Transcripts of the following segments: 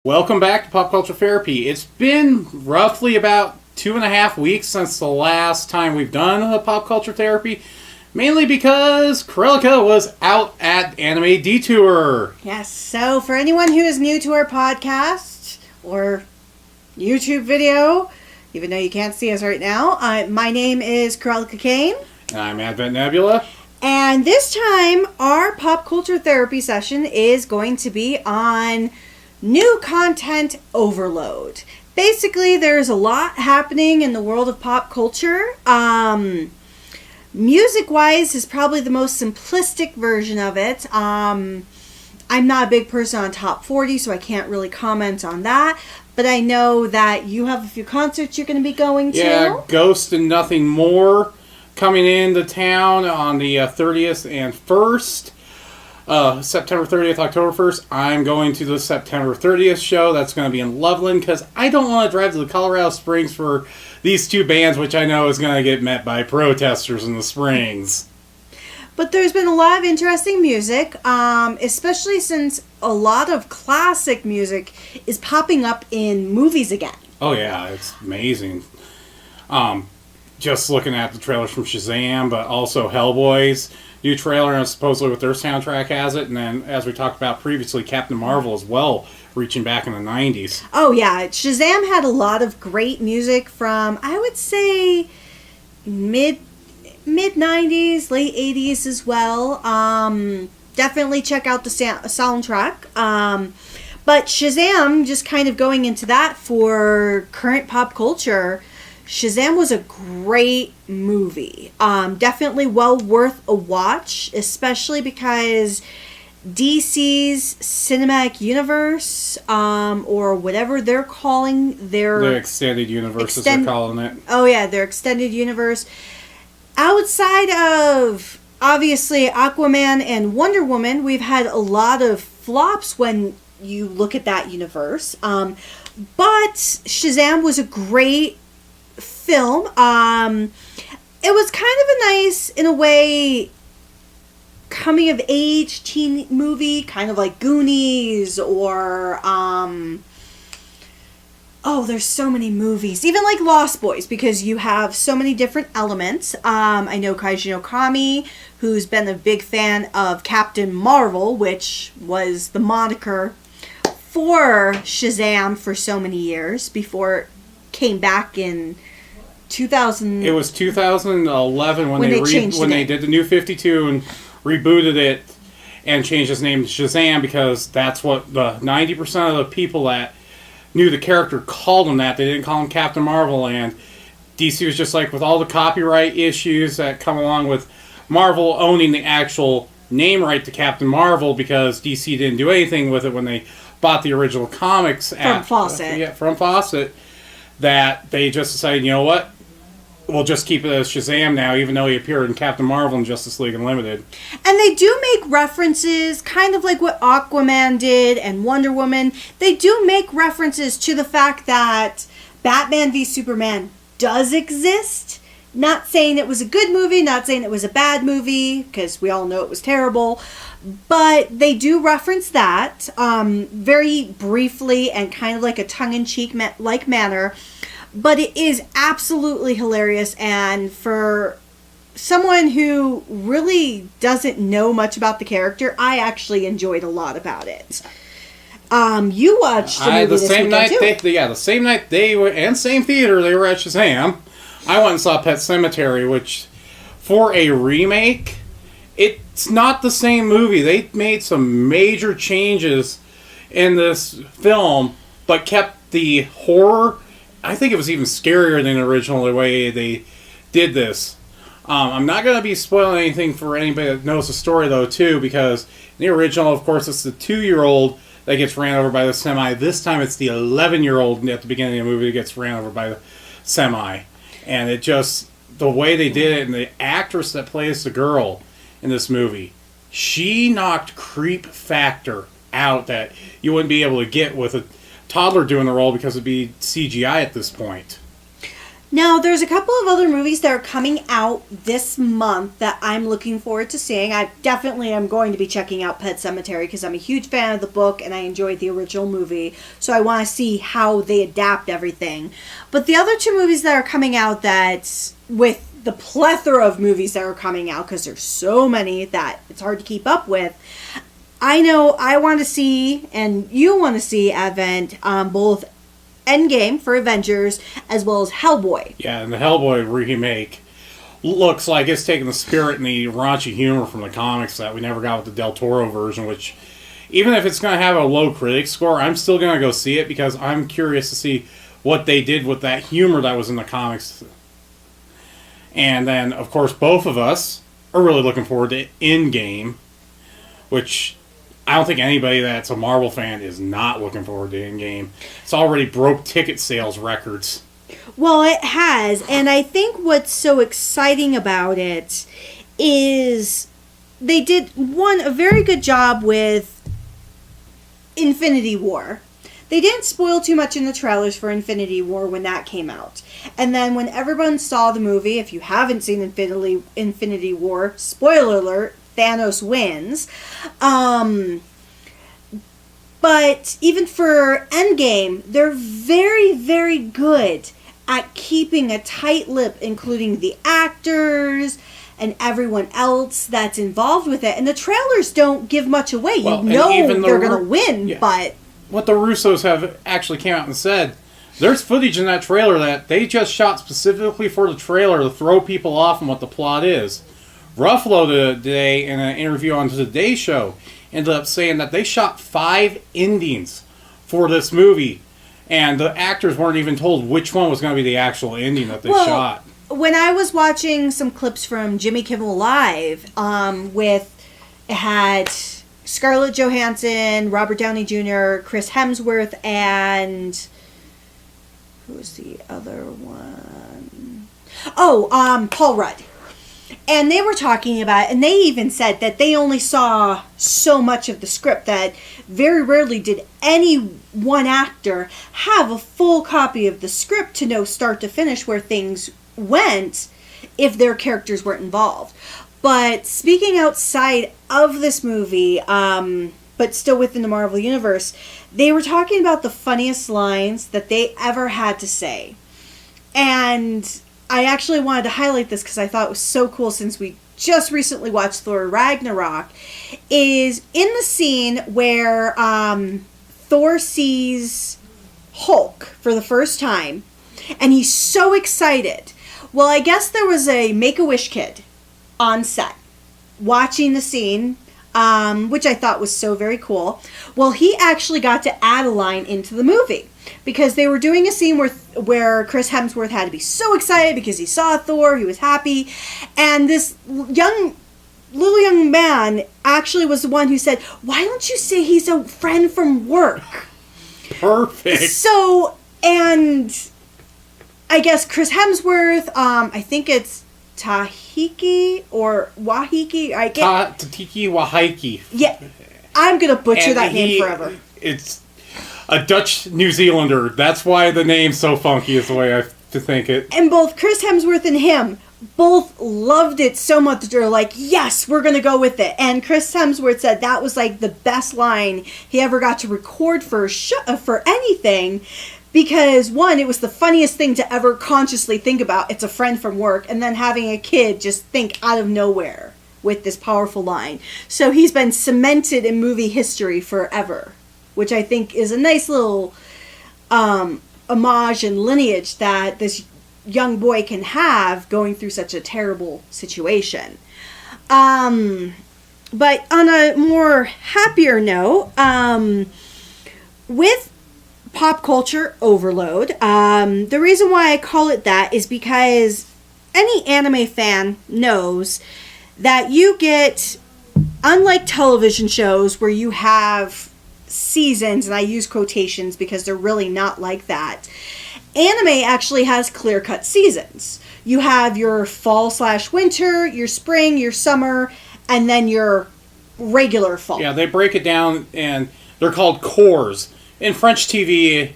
Welcome back to Pop Culture Therapy. It's been roughly about 2.5 weeks since the last time we've done a Pop Culture Therapy, mainly because Cruellica was out at Anime Detour. Yes, so for anyone who is new to our podcast or YouTube video, even though you can't see us right now, my name is Cruellica Kain. And I'm Advent Nebula. And this time, our Pop Culture Therapy session is going to be on new content overload. Basically, there's a lot happening in the world of pop culture. Music-wise is probably the most simplistic version of it. I'm not a big person on top 40, so I can't really comment on that. But I know that you have a few concerts you're going to be going to. Yeah, Ghost and Nothing More coming into town on the 30th and 1st. September 30th, October 1st, I'm going to the September 30th show. That's going to be in Loveland because I don't want to drive to the Colorado Springs for these two bands, which I know is going to get met by protesters in the Springs. But there's been a lot of interesting music, especially since a lot of classic music is popping up in movies again. Oh yeah, it's amazing. Just looking at the trailers from Shazam, but also Hellboy's new trailer, and supposedly what their soundtrack has it. And then, as we talked about previously, Captain Marvel as well, reaching back in the 90s. Oh yeah, Shazam had a lot of great music from, I would say, mid-90s, late 80s as well. Definitely check out the soundtrack. But Shazam, just kind of going into that for current pop culture, Shazam was a great movie. Definitely well worth a watch, especially because DC's cinematic universe, or whatever they're calling their extended universe, as they're calling it. Oh yeah, their extended universe. Outside of, obviously, Aquaman and Wonder Woman, we've had a lot of flops when you look at that universe. But Shazam was a great film. It was kind of a nice, in a way, coming of age teen movie, kind of like Goonies or there's so many movies, even like Lost Boys, because you have so many different elements. I know Kaiji Okami, who's been a big fan of Captain Marvel, which was the moniker for Shazam for so many years before it came back in 2000. It was 2011 when they did the New 52 and rebooted it and changed his name to Shazam, because that's what the 90% of the people that knew the character called him that. They didn't call him Captain Marvel, and DC was just like, with all the copyright issues that come along with Marvel owning the actual name right to Captain Marvel, because DC didn't do anything with it when they bought the original comics from Fawcett. From Fawcett, that they just decided, you know what? We'll just keep it as Shazam now, even though he appeared in Captain Marvel and Justice League Unlimited. And they do make references, kind of like what Aquaman did and Wonder Woman. They do make references to the fact that Batman v Superman does exist. Not saying it was a good movie, not saying it was a bad movie, because we all know it was terrible. But they do reference that very briefly and kind of like a tongue-in-cheek like manner. But it is absolutely hilarious, and for someone who really doesn't know much about the character, I actually enjoyed a lot about it. You watched the movie this weekend too. The same night they were, and same theater they were at Shazam. I went and saw Pet Sematary, which, for a remake, it's not the same movie. They made some major changes in this film, but kept the horror. I think it was even scarier than the original, the way they did this. I'm not going to be spoiling anything for anybody that knows the story, though, too, because in the original, of course, it's the 2-year-old that gets ran over by the semi. This time, it's the 11-year-old at the beginning of the movie that gets ran over by the semi. And it just, the way they did it, and the actress that plays the girl in this movie, she knocked creep factor out that you wouldn't be able to get with a toddler doing the role, because it'd be CGI at this point. Now, there's a couple of other movies that are coming out this month that I'm looking forward to seeing. I definitely am going to be checking out Pet Sematary because I'm a huge fan of the book and I enjoyed the original movie. So I want to see how they adapt everything. But the other two movies that are coming out, that with the plethora of movies that are coming out, because there's so many that it's hard to keep up with, I know I want to see, and you want to see, Advent, both Endgame for Avengers, as well as Hellboy. Yeah, and the Hellboy remake looks like it's taking the spirit and the raunchy humor from the comics that we never got with the Del Toro version, which, even if it's going to have a low critic score, I'm still going to go see it because I'm curious to see what they did with that humor that was in the comics. And then, of course, both of us are really looking forward to Endgame, which I don't think anybody that's a Marvel fan is not looking forward to Endgame. It's already broke ticket sales records. Well, it has, and I think what's so exciting about it is they did, a very good job with Infinity War. They didn't spoil too much in the trailers for Infinity War when that came out. And then when everyone saw the movie, if you haven't seen Infinity War, spoiler alert, Thanos wins. But even for Endgame, they're very, very good at keeping a tight lip, including the actors and everyone else that's involved with it. And the trailers don't give much away. Well, you know they're going to win, yeah. But what the Russos have actually came out and said, there's footage in that trailer that they just shot specifically for the trailer to throw people off on what the plot is. Ruffalo today, in an interview on the Today Show, ended up saying that they shot 5 endings for this movie, and the actors weren't even told which one was going to be the actual ending that they shot. When I was watching some clips from Jimmy Kimmel Live, it had Scarlett Johansson, Robert Downey Jr., Chris Hemsworth, and who was the other one? Paul Rudd. And they were talking about, and they even said that they only saw so much of the script that very rarely did any one actor have a full copy of the script to know start to finish where things went if their characters weren't involved. But speaking outside of this movie, but still within the Marvel Universe, they were talking about the funniest lines that they ever had to say. And I actually wanted to highlight this because I thought it was so cool since we just recently watched Thor Ragnarok, is in the scene where Thor sees Hulk for the first time, and he's so excited. Well, I guess there was a Make-A-Wish kid on set watching the scene, which I thought was so very cool. Well, he actually got to add a line into the movie because they were doing a scene where Chris Hemsworth had to be so excited because he saw Thor, he was happy, and this little young man actually was the one who said, "Why don't you say he's a friend from work?" Perfect. So, and I guess Chris Hemsworth, I think it's Tahiki or Wahiki. Tatiki Wahiki. Yeah, I'm going to butcher that name forever. It's a Dutch New Zealander. That's why the name's so funky is the way I to think it. And both Chris Hemsworth and him both loved it so much that they're like, yes, we're going to go with it. And Chris Hemsworth said that was like the best line he ever got to record for anything. Because, one, it was the funniest thing to ever consciously think about. It's a friend from work. And then having a kid just think out of nowhere with this powerful line. So he's been cemented in movie history forever. Which I think is a nice little homage and lineage that this young boy can have going through such a terrible situation. But on a more happier note, with pop culture overload. The reason why I call it that is because any anime fan knows that you get, unlike television shows where you have seasons, and I use quotations because they're really not like that, anime actually has clear-cut seasons. You have your fall/winter, your spring, your summer, and then your regular fall. Yeah, they break it down, and they're called cores. In French TV,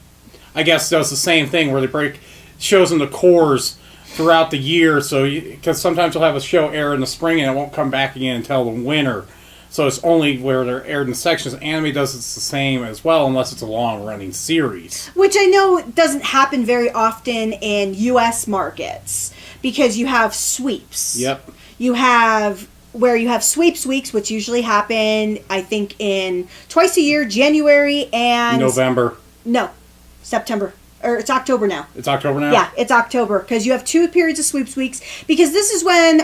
I guess does the same thing where they break shows in the cores throughout the year. So, because sometimes you'll have a show air in the spring and it won't come back again until the winter. So it's only where they're aired in sections. Anime does it's the same as well, unless it's a long-running series. Which I know doesn't happen very often in U.S. markets, because you have sweeps. Yep. You have sweeps weeks, which usually happen, I think, in twice a year, January and... November. No, September. Or it's October now. It's October now? Yeah, it's October. Because you have 2 periods of sweeps weeks. Because this is when,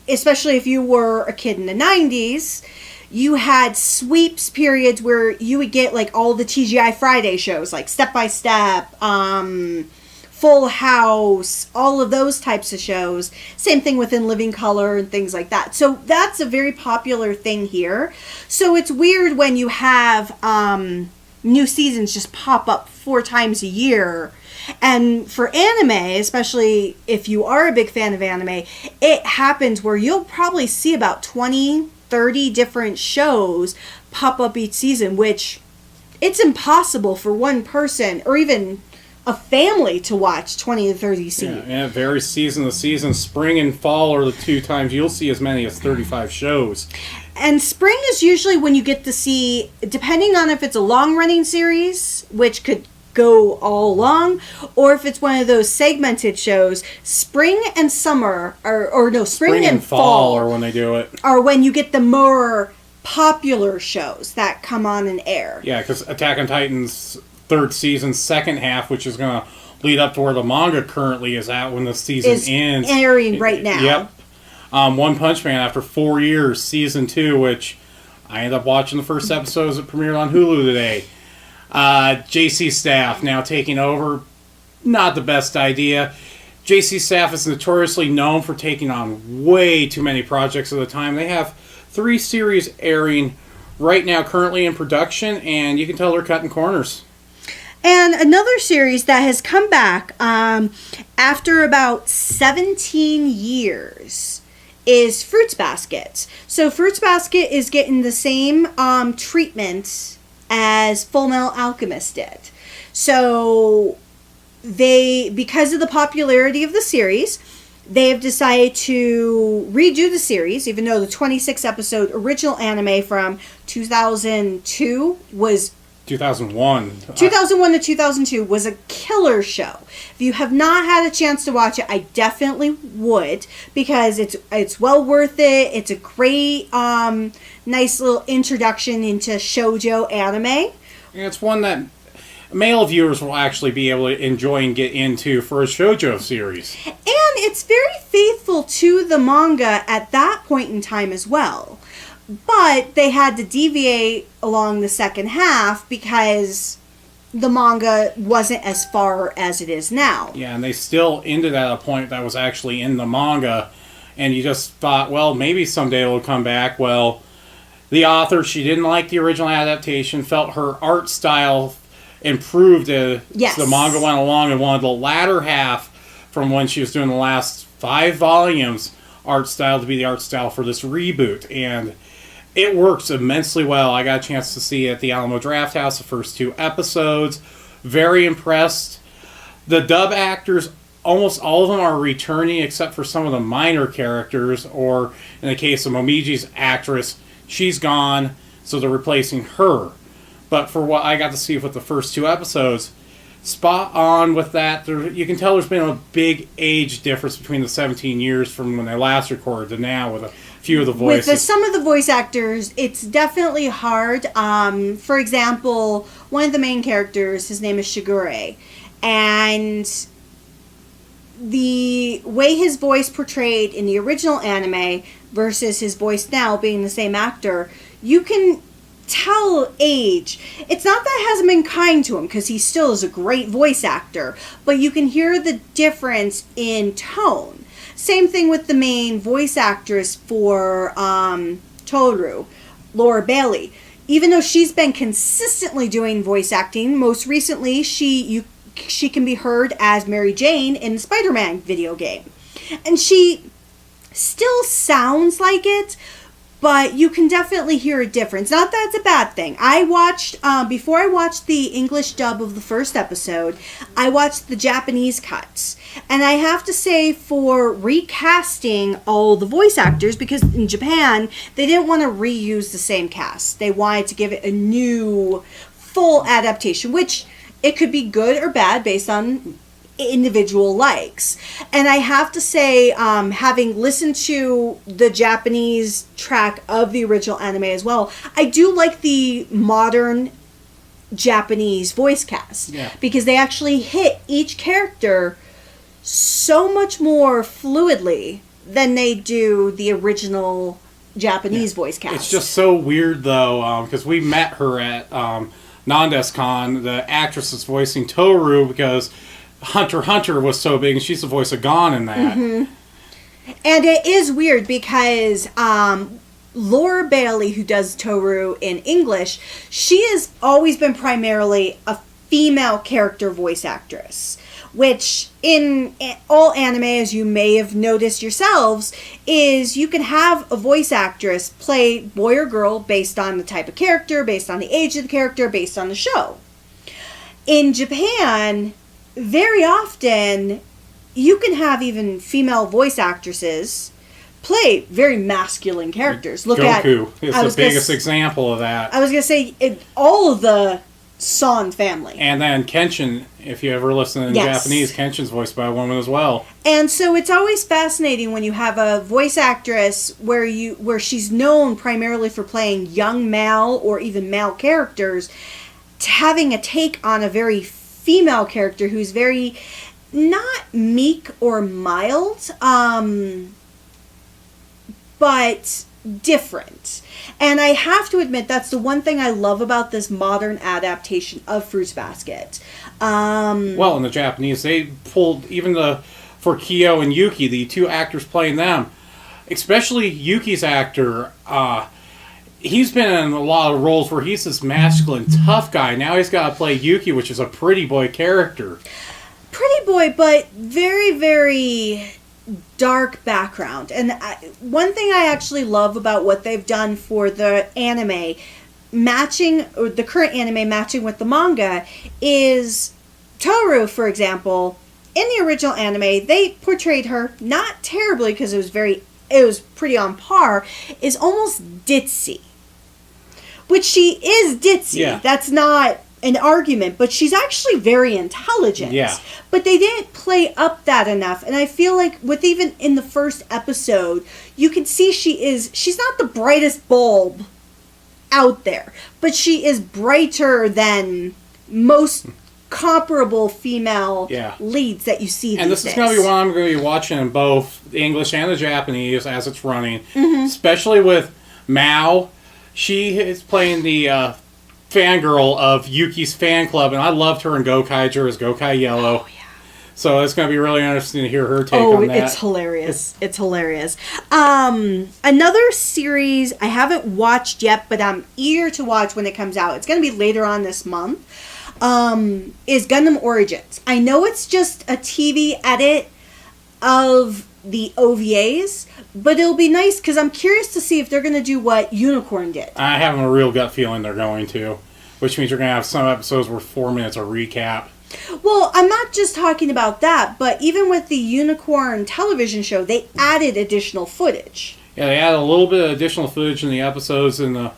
especially if you were a kid in the 90s, you had sweeps periods where you would get like all the TGI Friday shows, like Step by Step, Full House, all of those types of shows. Same thing within Living Color and things like that. So that's a very popular thing here. So it's weird when you have new seasons just pop up 4 times a year. And for anime, especially if you are a big fan of anime, it happens where you'll probably see about 20, 30 different shows pop up each season, which it's impossible for one person or even a family to watch 20 to 30 seasons. Yeah, it varies season to season. Spring and fall are the 2 times you'll see as many as 35 shows. And spring is usually when you get to see, depending on if it's a long-running series, which could go all along, or if it's one of those segmented shows, spring and summer, spring and fall are when they do it. Are when you get the more popular shows that come on and air. Yeah, because Attack on Titan's 3rd season, 2nd half, which is going to lead up to where the manga currently is at when the season ends. Airing right now. Yep. One Punch Man, after 4 years, season 2, which I ended up watching the first episodes that premiered on Hulu today. JC Staff now taking over. Not the best idea. JC Staff is notoriously known for taking on way too many projects at a time. They have 3 series airing right now, currently in production, and you can tell they're cutting corners. And another series that has come back after about 17 years is Fruits Basket. So Fruits Basket is getting the same treatment as Full Metal Alchemist did. So because of the popularity of the series, they have decided to redo the series, even though the 26-episode original anime from 2002 was 2001 to 2002 was a killer show. If you have not had a chance to watch it, I definitely would, because it's well worth it. It's a great, nice little introduction into shoujo anime. And it's one that male viewers will actually be able to enjoy and get into for a shoujo series. And it's very faithful to the manga at that point in time as well. But they had to deviate along the second half because the manga wasn't as far as it is now. Yeah, and they still ended at a point that was actually in the manga, and you just thought, well, maybe someday it'll come back. Well, the author, she didn't like the original adaptation, felt her art style improved as the manga went along, and wanted the latter half from when she was doing the last 5 volumes art style to be the art style for this reboot. And it works immensely well. I got a chance to see it at the Alamo Drafthouse the first 2 episodes. Very impressed. The dub actors, almost all of them are returning except for some of the minor characters, or in the case of Momiji's actress, she's gone, so they're replacing her. But for what I got to see with the first 2 episodes, spot on with that. You can tell there's been a big age difference between the 17 years from when they last recorded to now with a few of the voices. With some of the voice actors, it's definitely hard. For example, one of the main characters, his name is Shigure, and the way his voice portrayed in the original anime versus his voice now being the same actor, you can tell age. It's not that it hasn't been kind to him, because he still is a great voice actor, but you can hear the difference in tone. Same thing with the main voice actress for Toru, Laura Bailey. Even though she's been consistently doing voice acting, most recently she can be heard as Mary Jane in the Spider-Man video game. And she still sounds like it, but you can definitely hear a difference. Not that it's a bad thing. I watched, before I watched the English dub of the first episode, I watched the Japanese cuts. And I have to say, for recasting all the voice actors, because in Japan, they didn't want to reuse the same cast. They wanted to give it a new, full adaptation, which it could be good or bad based on individual likes. And I have to say, having listened to the Japanese track of the original anime as well, I do like the modern Japanese voice cast. Yeah. Because they actually hit each character so much more fluidly than they do the original Japanese voice cast. It's just so weird, though, because we met her at Nandescon, the actress that's voicing Toru, because Hunter x Hunter was so big, and she's the voice of Gon in that. Mm-hmm. And it is weird because Laura Bailey, who does Toru in English, she has always been primarily a female character voice actress. Which, in all anime, as you may have noticed yourselves, is you can have a voice actress play boy or girl based on the type of character, based on the age of the character, based on the show. In Japan, very often, you can have even female voice actresses play very masculine characters. Look Goku is the biggest example of that. I was going to say, all of the Son family. And then Kenshin, if you ever listen in Japanese, Kenshin's voiced by a woman as well. And so it's always fascinating when you have a voice actress where she's known primarily for playing young male or even male characters, to having a take on a very female character who's very not meek or mild, but different. And I have to admit, that's the one thing I love about this modern adaptation of Fruits Basket. Well, in the Japanese, they pulled for Kyo and Yuki, the two actors playing them, especially Yuki's actor. He's been in a lot of roles where he's this masculine, tough guy. Now he's got to play Yuki, which is a pretty boy character. Pretty boy, but very, very dark background. And one thing I actually love about what they've done for the anime matching, or the current anime matching with the manga, is Toru, for example. In the original anime, they portrayed her not terribly, because it was pretty on par, is almost ditzy. Which she is ditzy. Yeah. That's not an argument, but she's actually very intelligent. Yeah. But they didn't play up that enough, and I feel like with even in the first episode, you can see she's not the brightest bulb out there, but she is brighter than most comparable female leads that you see and these this days. is going to be one I'm going to be watching in both the English and the Japanese as it's running, Mm-hmm. especially with Mao. She is playing the fangirl of Yuki's fan club, and I loved her in Gokaiger as Gokai Yellow. Oh, yeah. So it's going to be really interesting to hear her take on that. It's hilarious. It's hilarious. Another series I haven't watched yet, but I'm eager to watch when it comes out. It's going to be later on this month. Is Gundam Origins. I know it's just a TV edit of the OVAs, but it'll be nice because I'm curious to see if they're going to do what Unicorn did. I have a real gut feeling they're going to, which means you're going to have some episodes worth 4 minutes of recap. Well, I'm not just talking about that, but even with the Unicorn television show, they added additional footage. Yeah, they added a little bit of additional footage in the episodes in the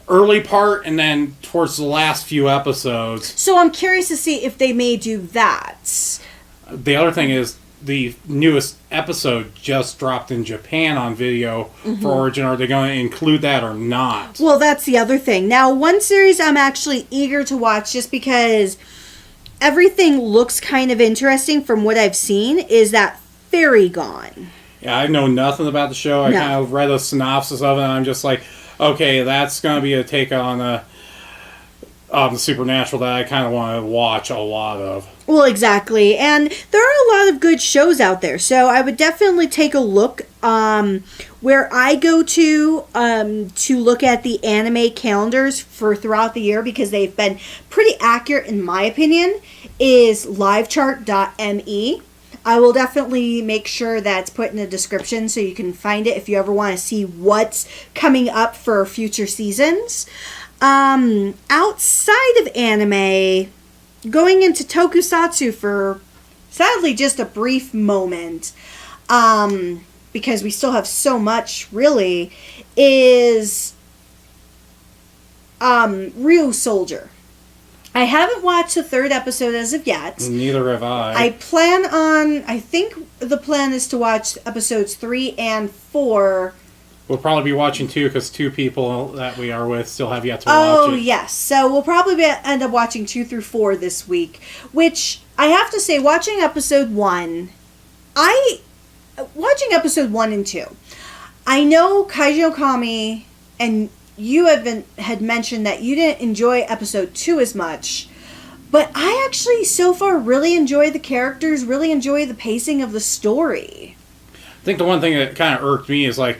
early part and then towards the last few episodes. So I'm curious to see if they may do that. The other thing is the newest episode just dropped in Japan on video for Origin. Are they going to include that or not? Well, that's the other thing. Now, one series I'm actually eager to watch just because everything looks kind of interesting from what I've seen is that Fairy Gone. Yeah, I know nothing about the show. I kind of read a synopsis of it and I'm just like, okay, that's going to be a take on the Supernatural that I kind of want to watch a lot of. Well, exactly. And there are a lot of good shows out there. So I would definitely take a look. Where I go to look at the anime calendars for throughout the year, because they've been pretty accurate in my opinion, is livechart.me. I will definitely make sure that's put in the description so you can find it if you ever want to see what's coming up for future seasons. Outside of anime, going into tokusatsu for, sadly, just a brief moment, because we still have so much, really, is Ryu Soldier. I haven't watched the 3rd episode as of yet. Neither have I. I think the plan is to watch episodes 3 and 4. We'll probably be watching 2 because 2 people that we are with still have yet to watch it. Oh, yes. So we'll probably end up watching 2 through 4 this week. Which, I have to say, watching episode 1 and 2, I know Kaiji Okami and you had mentioned that you didn't enjoy episode 2 as much, but I actually so far really enjoy the characters, really enjoy the pacing of the story. I think the one thing that kind of irked me is like,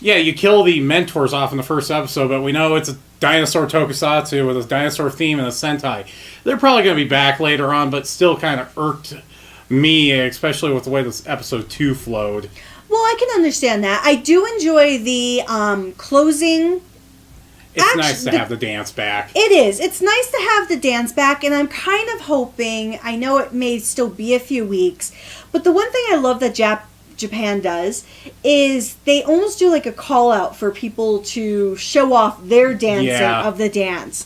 yeah, you kill the mentors off in the first episode, but we know it's a dinosaur tokusatsu with a dinosaur theme and a Sentai. They're probably going to be back later on, but still kind of irked me, especially with the way this episode 2 flowed. Well, I can understand that. I do enjoy the closing. It's nice to have the dance back. It is. It's nice to have the dance back, and I'm kind of hoping, I know it may still be a few weeks, but the one thing I love that Japan does is they almost do like a call out for people to show off their dancing of the dance.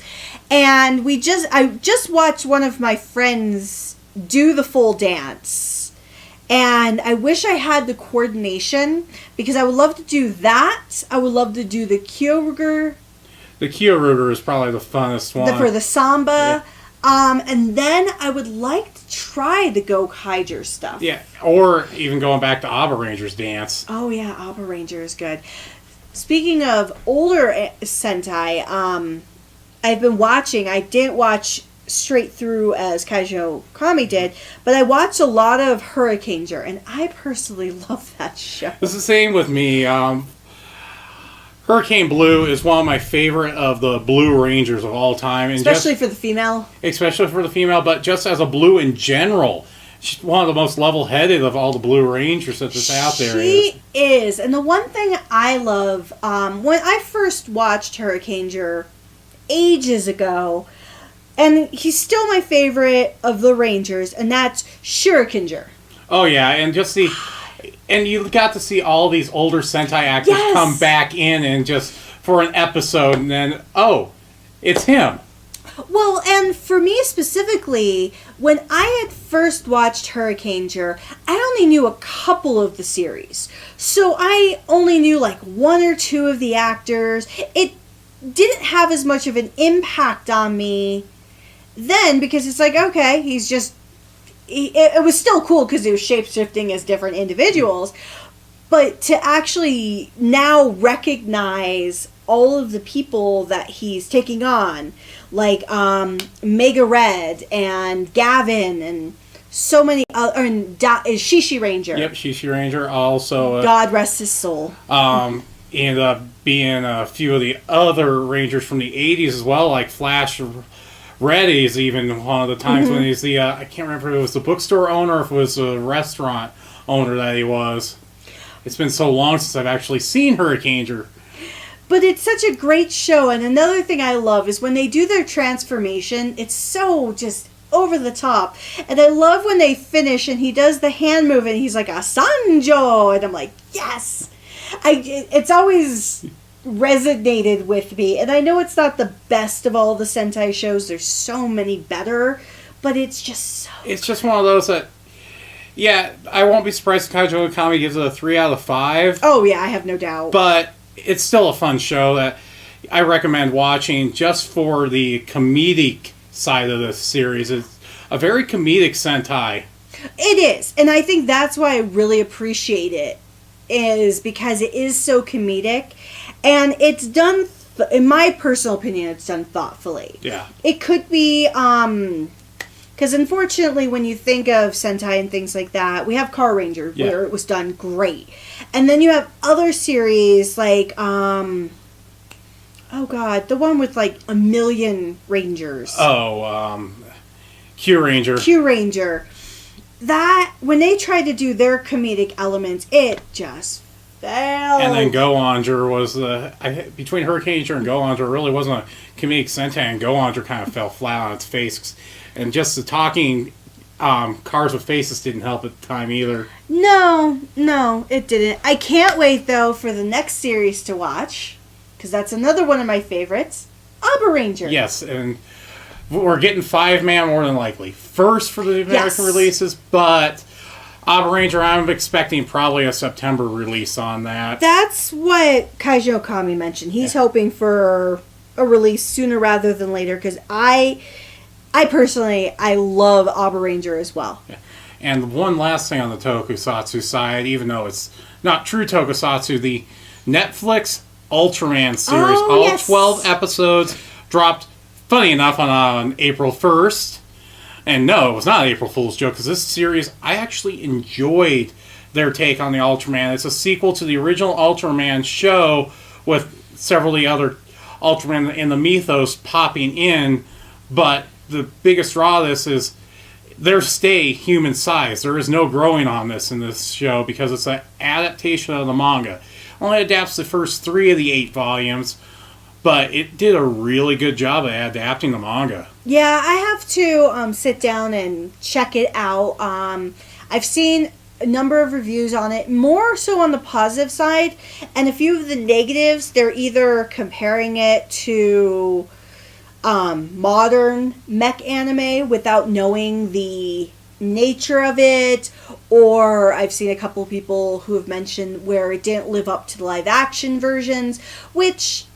And I just watched one of my friends do the full dance. And I wish I had the coordination because I would love to do that. I would love to do the Kyoruger. The Kyoruger is probably the funnest one. For the samba. Yeah. And then I would like to try the Gokaiger stuff. Yeah, or even going back to Abba Ranger's dance. Oh yeah, Abba Ranger is good. Speaking of older Sentai, I've been watching, I didn't watch straight through as Kaiji Okami did, but I watched a lot of Hurricaneger, and I personally love that show. It's the same with me. Hurricane Blue is one of my favorite of the Blue Rangers of all time. And especially for the female. Especially for the female, but just as a Blue in general. She's one of the most level-headed of all the Blue Rangers that's out there. She is. And the one thing I love, when I first watched Hurricaneger ages ago, and he's still my favorite of the Rangers, and that's Shurikenger. Oh, yeah, and just and you got to see all these older Sentai actors come back in and just for an episode, and then, oh, it's him. Well, and for me specifically, when I had first watched Hurricaneger, I only knew a couple of the series. So I only knew like 1 or 2 of the actors. It didn't have as much of an impact on me then because it's like, okay, he's just... It was still cool because he was shape-shifting as different individuals, but to actually now recognize all of the people that he's taking on, like Mega Red and Gavin and so many other, and Shishi Ranger. Yep, Shishi Ranger also. God rest his soul. Ended up being a few of the other Rangers from the 80s as well, like Flash Red is even one of the times when he's the, I can't remember if it was the bookstore owner or if it was the restaurant owner that he was. It's been so long since I've actually seen Hurricaneger. But it's such a great show, and another thing I love is when they do their transformation, it's so just over the top. And I love when they finish and he does the hand move and he's like, Asanjo! And I'm like, yes! It's always resonated with me, and I know it's not the best of all the Sentai shows, there's so many better, but it's just so it's just one of those that, yeah, I won't be surprised if Kaiji Okami gives it a 3 out of 5. Oh yeah, I have no doubt. But it's still a fun show that I recommend watching just for the comedic side of the series. It's a very comedic Sentai. It is, and I think that's why I really appreciate it, is because it is so comedic. And it's done, in my personal opinion, it's done thoughtfully. Yeah. It could be, because unfortunately when you think of Sentai and things like that, we have Car Ranger, where it was done great. And then you have other series like, oh god, the one with like a million Rangers. Oh, Q Ranger. Q Ranger. that when they tried to do their comedic elements, it just failed. And then Go Onger was between Hurricane and Go Onger really wasn't a comedic sentai, and Go Onger kind of fell flat on its face, and just the talking cars with faces didn't help at the time either. No, it didn't. I can't wait though for the next series to watch, because that's another one of my favorites, Abba Ranger. Yes, and we're getting 5-man more than likely. First for the American releases, but Abba Ranger, I'm expecting probably a September release on that. That's what Kaiji Okami mentioned. He's hoping for a release sooner rather than later, because I personally, I love Abba Ranger as well. Yeah. And one last thing on the Tokusatsu side, even though it's not true Tokusatsu, the Netflix Ultraman series, all 12 episodes dropped, funny enough, on April 1st. And no, it was not an April Fool's joke, because this series, I actually enjoyed their take on the Ultraman. It's a sequel to the original Ultraman show with several of the other Ultraman in the mythos popping in, but the biggest draw of this is they stay human size. There is no growing on this in this show because it's an adaptation of the manga. Only adapts the first 3 of the 8 volumes, but it did a really good job of adapting the manga. Yeah, I have to sit down and check it out. I've seen a number of reviews on it, more so on the positive side, and a few of the negatives, they're either comparing it to modern mech anime without knowing the nature of it, or I've seen a couple of people who have mentioned where it didn't live up to the live action versions, which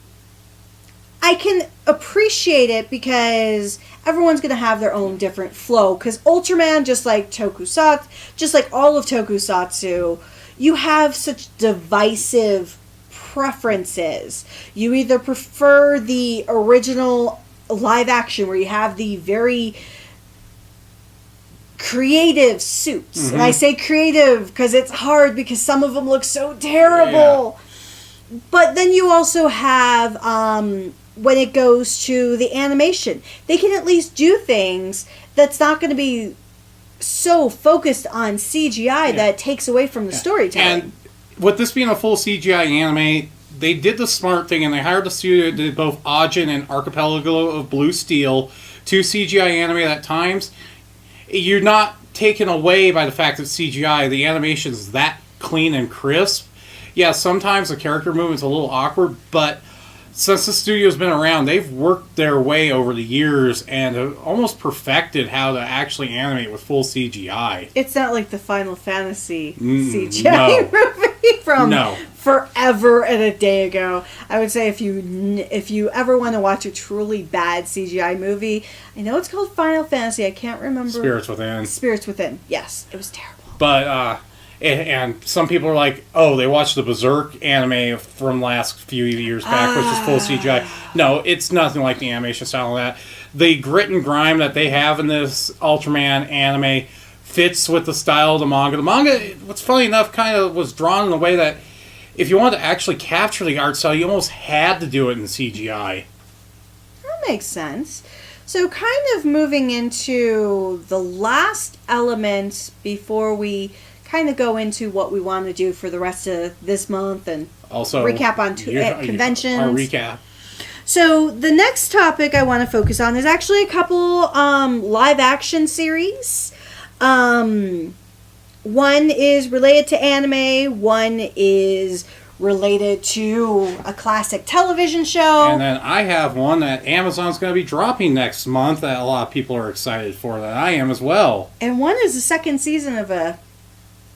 I can appreciate it because everyone's going to have their own different flow, because Ultraman, just like Tokusatsu, just like all of Tokusatsu, you have such divisive preferences. You either prefer the original live action where you have the very creative suits. Mm-hmm. And I say creative because it's hard because some of them look so terrible. Yeah. But then you also have, when it goes to the animation, they can at least do things that's not going to be so focused on CGI that it takes away from the storytelling. And with this being a full CGI anime, they did the smart thing, and they hired the studio that did both Ajin and Archipelago of Blue Steel, 2 CGI anime at times. You're not taken away by the fact that CGI, the animation's that clean and crisp. Yeah, sometimes the character movement's a little awkward, but since the studio's been around, they've worked their way over the years and have almost perfected how to actually animate with full CGI. It's not like the Final Fantasy CGI movie from forever and a day ago. I would say if you ever want to watch a truly bad CGI movie, I know it's called Final Fantasy. I can't remember. Spirits Within. Spirits Within. Yes, it was terrible. But and some people are like, oh, they watched the Berserk anime from last few years back, which is full CGI. No, it's nothing like the animation style of that. The grit and grime that they have in this Ultraman anime fits with the style of the manga. The manga, what's funny enough, kind of was drawn in a way that if you wanted to actually capture the art style, you almost had to do it in CGI. That makes sense. So kind of moving into the last element before we kind of go into what we want to do for the rest of this month and also recap on conventions. Our recap. So the next topic I want to focus on is actually a couple live action series. One is related to anime, one is related to a classic television show. And then I have one that Amazon's going to be dropping next month that a lot of people are excited for, that I am as well. And one is the second season of a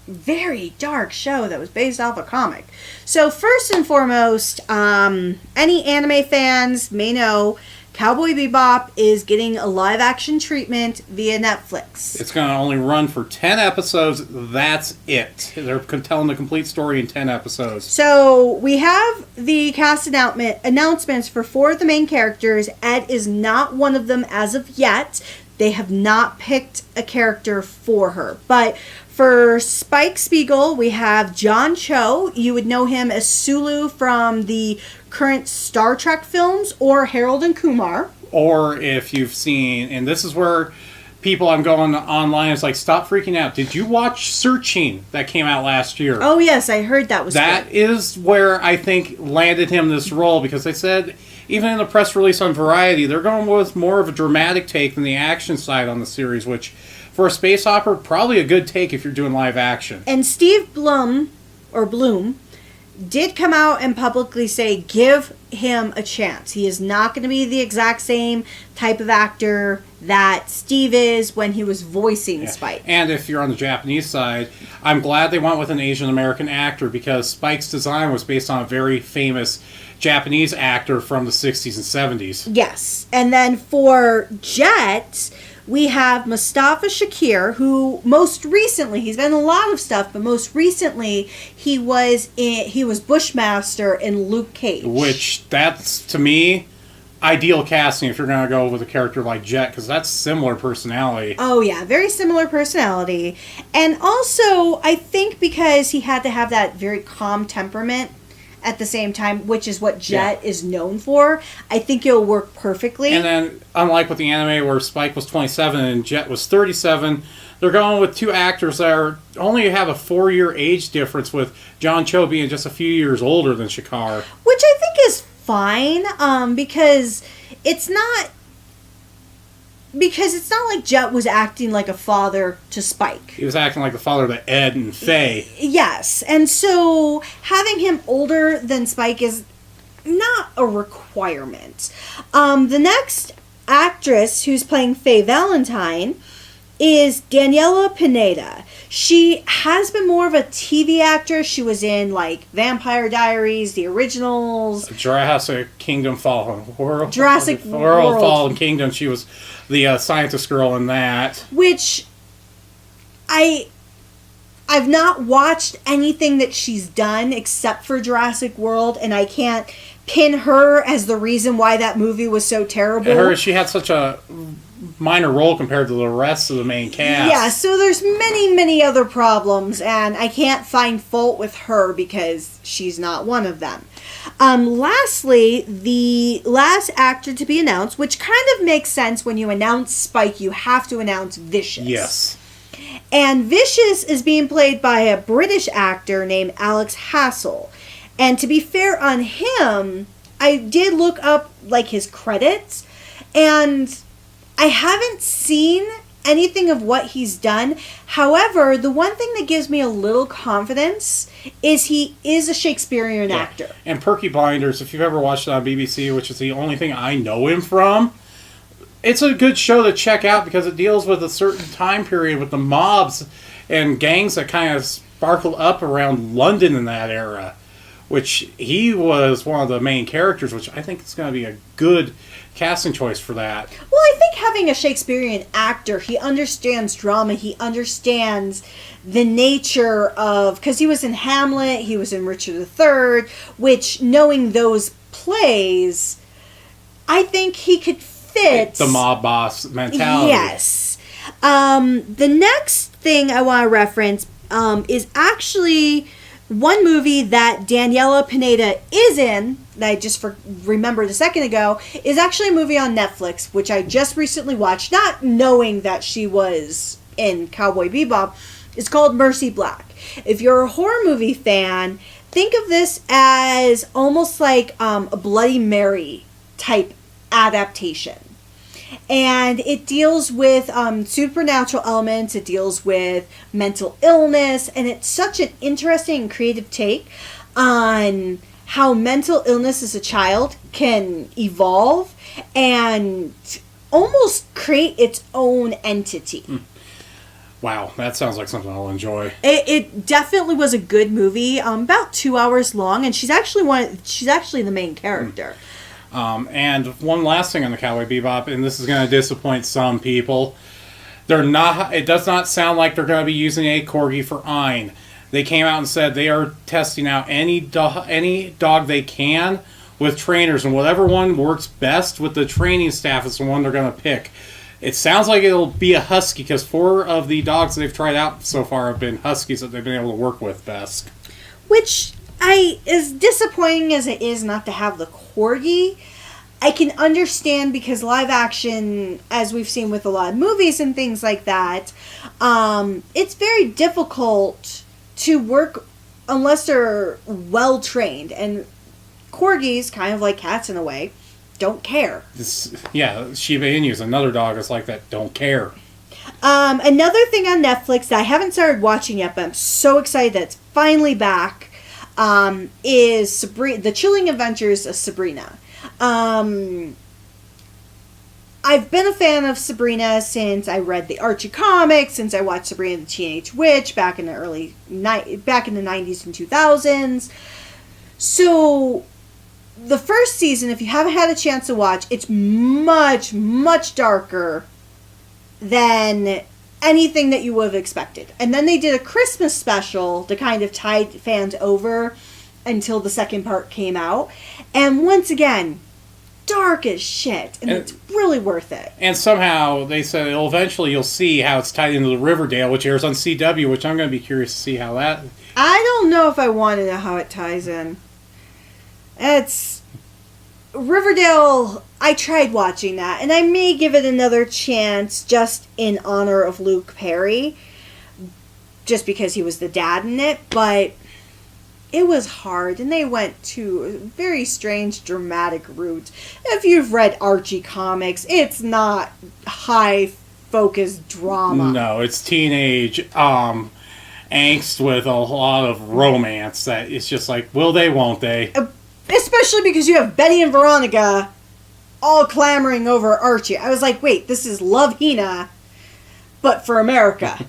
very dark show that was based off a comic. So first and foremost, any anime fans may know Cowboy Bebop is getting a live action treatment via Netflix. It's going to only run for 10 episodes. That's it. They're telling the complete story in 10 episodes. So we have the cast announcements for 4 of the main characters. Ed is not one of them as of yet. They have not picked a character for her. But for Spike Spiegel, we have John Cho. You would know him as Sulu from the current Star Trek films, or Harold and Kumar. Or if you've seen, and this is where people I'm going online, it's like, stop freaking out. Did you watch Searching that came out last year? Oh, yes, I heard that was That good. is where I think landed him this role, because they said, even in the press release on Variety, they're going with more of a dramatic take than the action side on the series, which, for a space opera, probably a good take if you're doing live action. And Steve Bloom did come out and publicly say, give him a chance. He is not going to be the exact same type of actor that Steve is when he was voicing Spike. And if you're on the Japanese side, I'm glad they went with an Asian American actor, because Spike's design was based on a very famous Japanese actor from the 60s and 70s. Yes. And then for Jet, we have Mustafa Shakir, who most recently, he's been in a lot of stuff, but most recently he was Bushmaster in Luke Cage. Which, that's, to me, ideal casting if you're going to go with a character like Jet, because that's similar personality. Oh, yeah, very similar personality. And also, I think because he had to have that very calm temperament at the same time, which is what Jet is known for, I think it'll work perfectly. And then, unlike with the anime where Spike was 27 and Jet was 37, they're going with two actors that only have a 4-year age difference, with John Cho being just a few years older than Shakar. Which I think is fine, because it's not like Jet was acting like a father to Spike. He was acting like the father to Ed and Faye. Yes, and so having him older than Spike is not a requirement. The next actress who's playing Faye Valentine is Daniela Pineda. She has been more of a TV actress. She was in, like, Vampire Diaries, the originals. Jurassic Kingdom Fallen World. Jurassic World. Fallen Kingdom. She was the scientist girl in that. Which I've not watched anything that she's done except for Jurassic World, and I can't pin her as the reason why that movie was so terrible. She had such a minor role compared to the rest of the main cast. Yeah, so there's many other problems, and I can't find fault with her because she's not one of them. Lastly, the last actor to be announced, which kind of makes sense when you announce Spike, you have to announce Vicious. Yes. And Vicious is being played by a British actor named Alex Hassel. And to be fair on him, I did look up, like, his credits, and I haven't seen anything of what he's done. However, the one thing that gives me a little confidence is he is a Shakespearean actor. And Peaky Blinders, if you've ever watched it on BBC, which is the only thing I know him from, it's a good show to check out because it deals with a certain time period with the mobs and gangs that kind of sparkled up around London in that era, which he was one of the main characters, which I think is going to be a good casting choice for that. Well, I think having a Shakespearean actor, he understands drama, he understands the nature of, because he was in Hamlet, he was in Richard III, which, knowing those plays, I think he could fit The mob boss mentality. Yes. The next thing I want to reference is actually one movie that Daniela Pineda is in, that I just remembered a second ago, is actually a movie on Netflix, which I just recently watched, not knowing that she was in Cowboy Bebop. It's called Mercy Black. If you're a horror movie fan, think of this as almost like a Bloody Mary type adaptation. And it deals with supernatural elements, it deals with mental illness, and it's such an interesting and creative take on how mental illness as a child can evolve and almost create its own entity. Wow, that sounds like something I'll enjoy. It definitely was a good movie, about 2 hours long, and she's actually the main character. And one last thing on the Cowboy Bebop, and this is going to disappoint some people. It does not sound like they're going to be using a corgi for Ain. They came out and said they are testing out any dog they can with trainers, and whatever one works best with the training staff is the one they're going to pick. It sounds like it'll be a husky, because 4 of the dogs they've tried out so far have been huskies that they've been able to work with best. Which, as disappointing as it is not to have the corgi, I can understand because live action, as we've seen with a lot of movies and things like that, it's very difficult to work unless they're well trained. And corgis, kind of like cats in a way, don't care. Shiba Inu is another dog that's like that, don't care. Another thing on Netflix that I haven't started watching yet, but I'm so excited that it's finally back, is The Chilling Adventures of Sabrina. I've been a fan of Sabrina since I read the Archie comics, since I watched Sabrina the Teenage Witch back in the 90s and 2000s. So the first season, if you haven't had a chance to watch, it's much, much darker than anything that you would have expected. And then they did a Christmas special to kind of tide fans over until the second part came out. And once again, dark as shit. And it's really worth it. And somehow they said eventually you'll see how it's tied into the Riverdale, which airs on CW, which I'm going to be curious to see how that... I don't know if I want to know how it ties in. It's... Riverdale, I tried watching that, and I may give it another chance just in honor of Luke Perry, just because he was the dad in it, but it was hard, and they went to a very strange, dramatic route. If you've read Archie comics, it's not high-focused drama. No, it's teenage angst with a lot of romance that it's just like, will they, won't they? Especially because you have Betty and Veronica all clamoring over Archie. I was like, wait, this is Love Hina, but for America.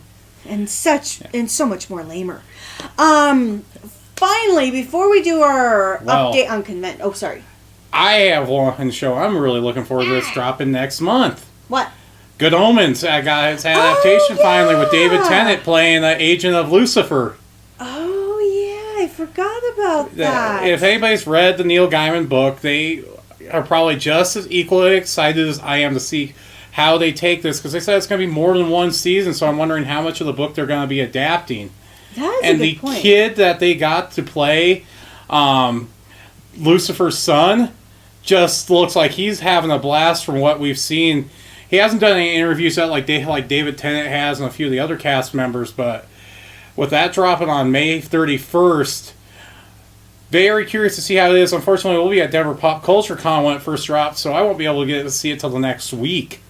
and so much more lamer. Finally, before we do our update on Convent... Oh, sorry. I have one show I'm really looking forward to that's dropping next month. What? Good Omens. I got its adaptation finally with David Tennant playing the agent of Lucifer. I forgot about that. If anybody's read the Neil Gaiman book, they are probably just as equally excited as I am to see how they take this, because they said it's going to be more than one season, so I'm wondering how much of the book they're going to be adapting. That's and a good point. The kid that they got to play Lucifer's son just looks like he's having a blast from what we've seen. He hasn't done any interviews yet like David Tennant has and a few of the other cast members, but with that dropping on May 31st, very curious to see how it is. Unfortunately, we'll be at Denver Pop Culture Con when it first dropped, so I won't be able to get to see it till the next week.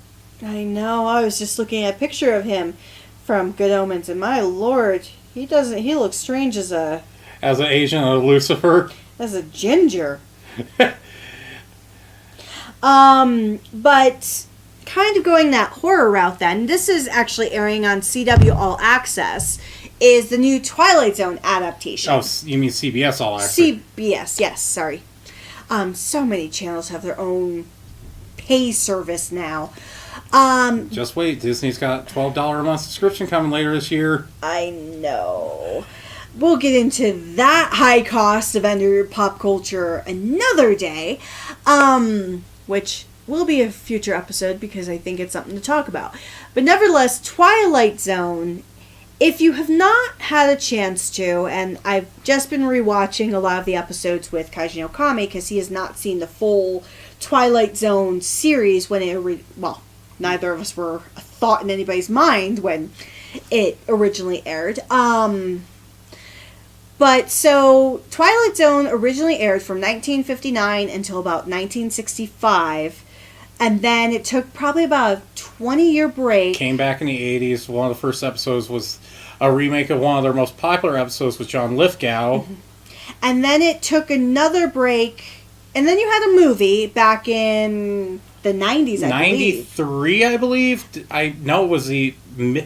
I know. I was just looking at a picture of him from Good Omens, and my lord, he looks strange as an agent of Lucifer. As a ginger. But kind of going that horror route then, this is actually airing on CW All Access, is the new Twilight Zone adaptation. Oh, you mean CBS All Access? CBS, yes, sorry. So many channels have their own pay service now. Just wait, Disney's got a $12 a month subscription coming later this year. I know. We'll get into that high cost of under pop culture another day, which will be a future episode because I think it's something to talk about. But nevertheless, Twilight Zone, if you have not had a chance to, and I've just been rewatching a lot of the episodes with Kaiji Okami because he has not seen the full Twilight Zone series when it neither of us were a thought in anybody's mind when it originally aired. But so Twilight Zone originally aired from 1959 until about 1965. And then it took probably about a 20-year break. Came back in the 80s. One of the first episodes was a remake of one of their most popular episodes with John Lithgow. Mm-hmm. And then it took another break. And then you had a movie back in the 90s, I believe. 93, I believe. I know it was the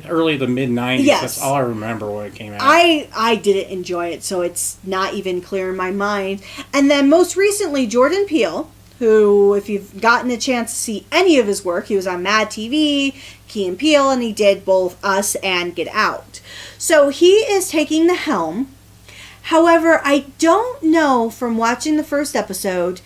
early to mid-90s. Yes. That's all I remember when it came out. I didn't enjoy it, so it's not even clear in my mind. And then most recently, Jordan Peele, who, if you've gotten a chance to see any of his work, he was on Mad TV, Key and Peele, and he did both Us and Get Out. So he is taking the helm. However, I don't know from watching the first episode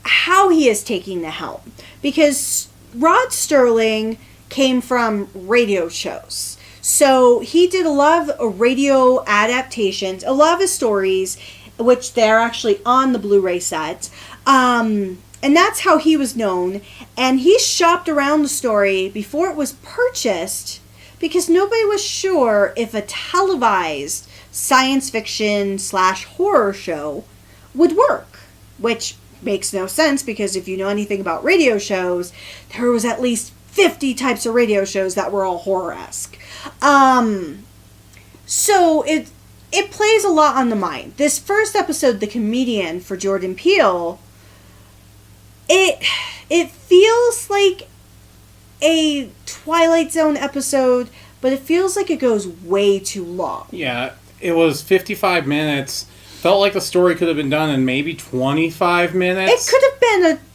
how he is taking the helm. Because Rod Sterling came from radio shows. So he did a lot of radio adaptations, a lot of his stories, which they're actually on the Blu-ray set, And that's how he was known. And he shopped around the story before it was purchased because nobody was sure if a televised science fiction / horror show would work. Which makes no sense because if you know anything about radio shows, there was at least 50 types of radio shows that were all horror-esque. So it plays a lot on the mind. This first episode, The Comedian, for Jordan Peele, it feels like a Twilight Zone episode, but it feels like it goes way too long. Yeah, it was 55 minutes. Felt like the story could have been done in maybe 25 minutes. It could have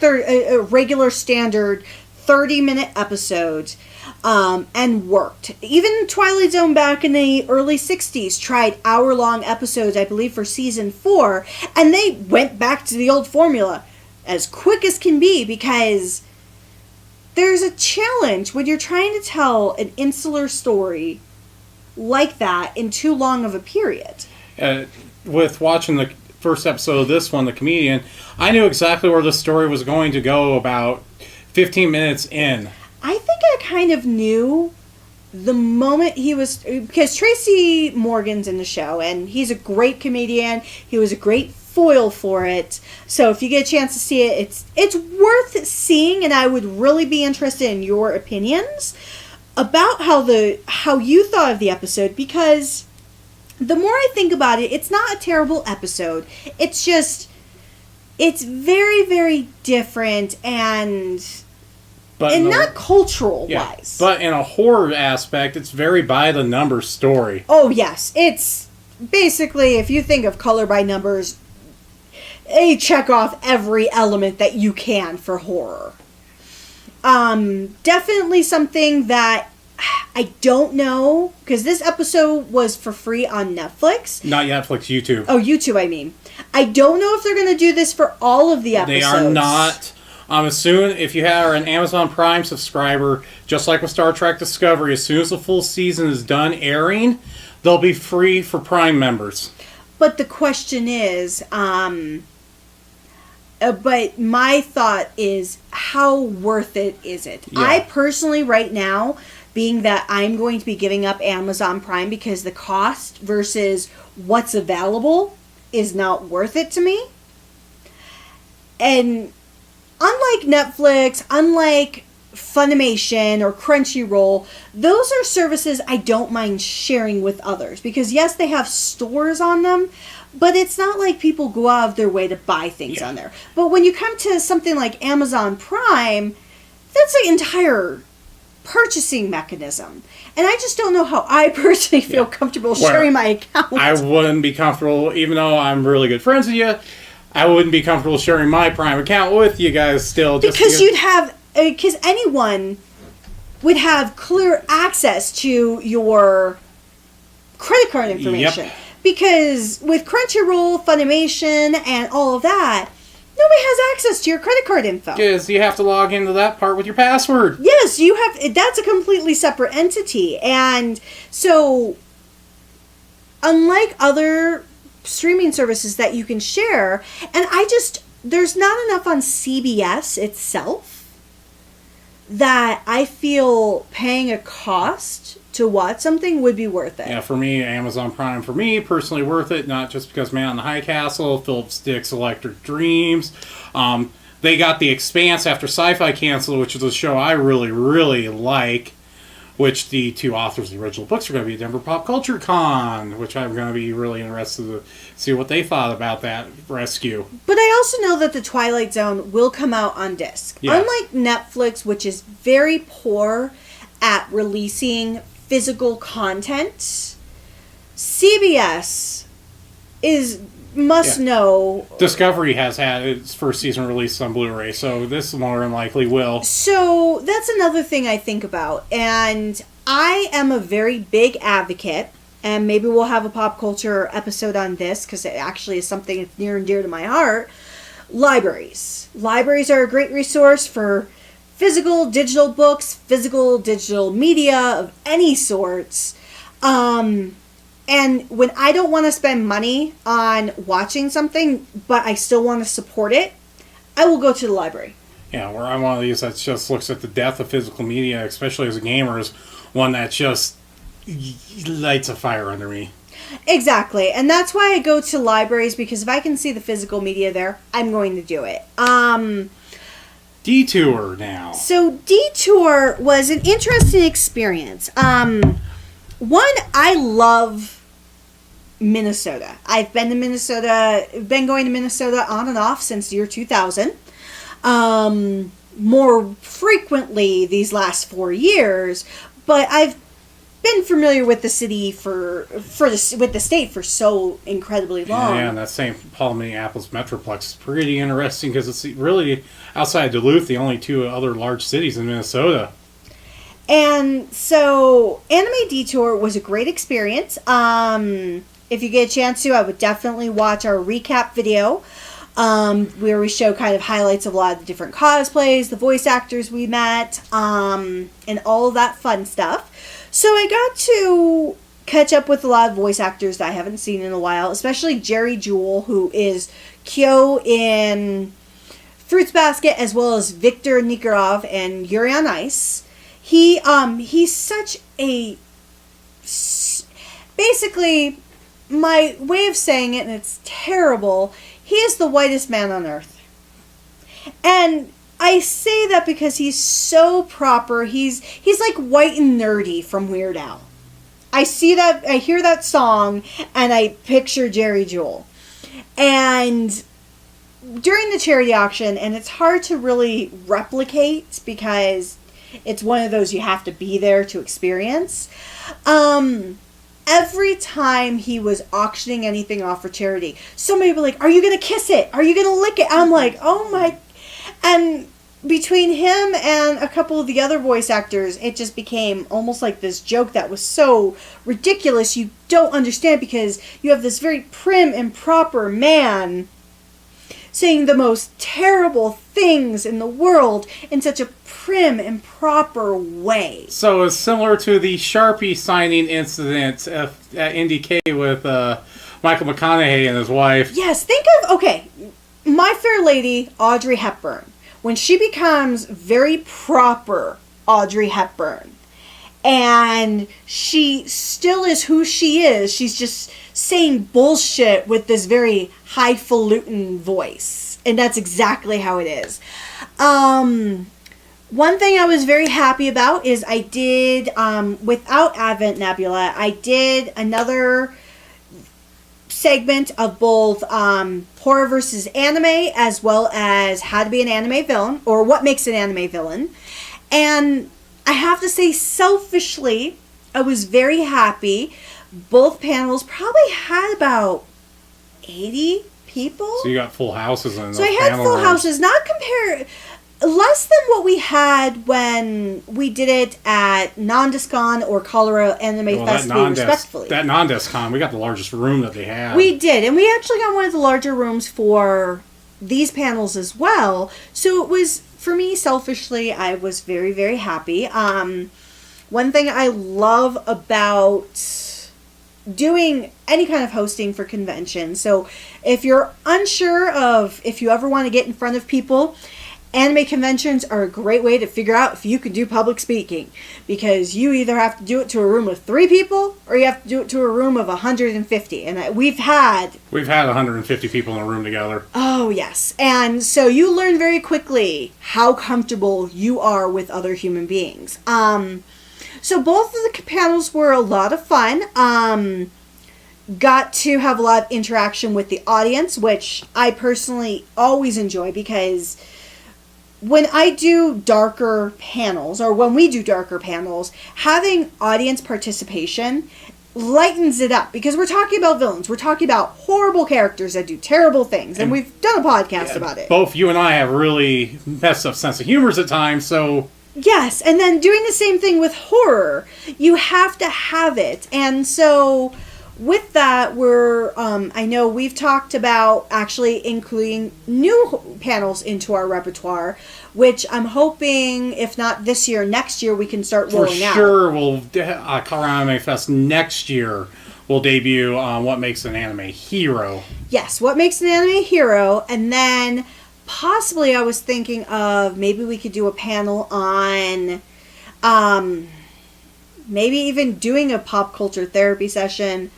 been a regular standard 30-minute episode and worked. Even Twilight Zone back in the early 60s tried hour-long episodes, I believe, for season 4, and they went back to the old formula as quick as can be because there's a challenge when you're trying to tell an insular story like that in too long of a period. With watching the first episode of this one, The Comedian, I knew exactly where the story was going to go about 15 minutes in. I think I kind of knew the moment he was... Because Tracy Morgan's in the show, and he's a great comedian. He was a great foil for it. So if you get a chance to see it, it's worth seeing, and I would really be interested in your opinions about how you thought of the episode, because the more I think about it, it's not a terrible episode. It's just... It's very, very different and not cultural-wise. But in a horror aspect, it's very by-the-numbers story. Oh, yes. It's basically, if you think of color by numbers, they check off every element that you can for horror. Definitely something that I don't know, because this episode was for free on Netflix. Not Netflix, YouTube. Oh, YouTube, I mean. I don't know if they're going to do this for all of the episodes. They are not. As soon, if you are an Amazon Prime subscriber, just like with Star Trek Discovery, as soon as the full season is done airing, they'll be free for Prime members. But the question is, but my thought is, how worth it is it? Yeah. I personally, right now, being that I'm going to be giving up Amazon Prime because the cost versus what's available is not worth it to me. And unlike Netflix, unlike Funimation or Crunchyroll, those are services I don't mind sharing with others. Because yes, they have stores on them, but it's not like people go out of their way to buy things on there. But when you come to something like Amazon Prime, that's the entire purchasing mechanism. And I just don't know how I personally feel comfortable sharing my account. I wouldn't be comfortable, even though I'm really good friends with you, I wouldn't be comfortable sharing my Prime account with you guys still. Because because anyone would have clear access to your credit card information. Yep. Because with Crunchyroll, Funimation, and all of that, nobody has access to your credit card info. Because you have to log into that part with your password. Yes, that's a completely separate entity. And so, unlike other streaming services that you can share, and there's not enough on CBS itself that I feel paying a cost to watch something would be worth it. Yeah, for me, Amazon Prime, for me, personally worth it, not just because Man in the High Castle, Philip Dick's Electric Dreams. They got The Expanse after Sci-Fi canceled, which is a show I really, really like, which the two authors of the original books are going to be at Denver Pop Culture Con, which I'm going to be really interested to see what they thought about that rescue. But I also know that the Twilight Zone will come out on disc. Yeah. Unlike Netflix, which is very poor at releasing physical content, CBS must know. Discovery has had its first season released on Blu-ray, so this more than likely will. So that's another thing I think about, and I am a very big advocate, and maybe we'll have a pop culture episode on this because it actually is something that's near and dear to my heart. Libraries. Libraries are a great resource for physical, digital books, physical, digital media of any sorts. And when I don't want to spend money on watching something, but I still want to support it, I will go to the library. Yeah, where I'm one of these that just looks at the death of physical media, especially as a gamer, as one that just lights a fire under me. Exactly, and that's why I go to libraries, because if I can see the physical media there, I'm going to do it. Detour now. So Detour was an interesting experience. One, I love Minnesota. I've been to Minnesota, been going to Minnesota on and off since the year 2000. More frequently these last 4 years, but I've been familiar with the city with the state for so incredibly long. Yeah, and that St. Paul Minneapolis Metroplex is pretty interesting because it's really, outside of Duluth, the only two other large cities in Minnesota. And so Anime Detour was a great experience. If you get a chance to, I would definitely watch our recap video, where we show kind of highlights of a lot of the different cosplays, the voice actors we met, and all of that fun stuff. So I got to catch up with a lot of voice actors that I haven't seen in a while, especially Jerry Jewell, who is Kyo in Fruits Basket, as well as Viktor Nikiforov and Yuri on Ice. He's such a... Basically, my way of saying it, and it's terrible, he is the whitest man on earth. And I say that because he's so proper. He's like white and nerdy from Weird Al. I see that, I hear that song, and I picture Jerry Jewell. And during the charity auction, and it's hard to really replicate because it's one of those you have to be there to experience. Every time he was auctioning anything off for charity, somebody would be like, "Are you going to kiss it? Are you going to lick it?" I'm like, oh my... And between him and a couple of the other voice actors, it just became almost like this joke that was so ridiculous you don't understand, because you have this very prim and proper man saying the most terrible things in the world in such a prim and proper way. So it's similar to the Sharpie signing incident at NDK with Michael McConaughey and his wife. Yes, think of, okay, My Fair Lady, Audrey Hepburn. When she becomes very proper Audrey Hepburn, and she still is who she is, she's just saying bullshit with this very highfalutin voice. And that's exactly how it is. One thing I was very happy about is I did, without Advent Nebula, I did another segment of both horror versus anime, as well as how to be an anime villain, or what makes an anime villain. And I have to say, selfishly, I was very happy. Both panels probably had about 80 people. So you got full houses in those So I had full rooms. houses, not compare... Less than what we had when we did it at Non-Discon or Colorado Anime Festival, respectfully. That non-Discon, we got the largest room that they had. We did, and we actually got one of the larger rooms for these panels as well. So it was, for me, selfishly, I was very, very happy. One thing I love about doing any kind of hosting for conventions, so if you're unsure of if you ever want to get in front of people, anime conventions are a great way to figure out if you can do public speaking, because you either have to do it to a room of 3 people or you have to do it to a room of 150. And we've had 150 people in a room together. Oh yes, and so you learn very quickly how comfortable you are with other human beings. So both of the panels were a lot of fun. Got to have a lot of interaction with the audience, which I personally always enjoy, because when I do darker panels, or when we do darker panels, having audience participation lightens it up, because we're talking about villains. We're talking about horrible characters that do terrible things, and we've done a podcast about it. Both you and I have really messed up sense of humors at times, so... Yes, and then doing the same thing with horror. You have to have it. And so with that, I know we've talked about actually including new panels into our repertoire, which I'm hoping, if not this year, next year, we can start rolling out. For sure, Colorado Anime Fest next year will debut What Makes an Anime Hero. Yes, What Makes an Anime Hero, and then possibly I was thinking of maybe we could do a panel on maybe even doing a pop culture therapy session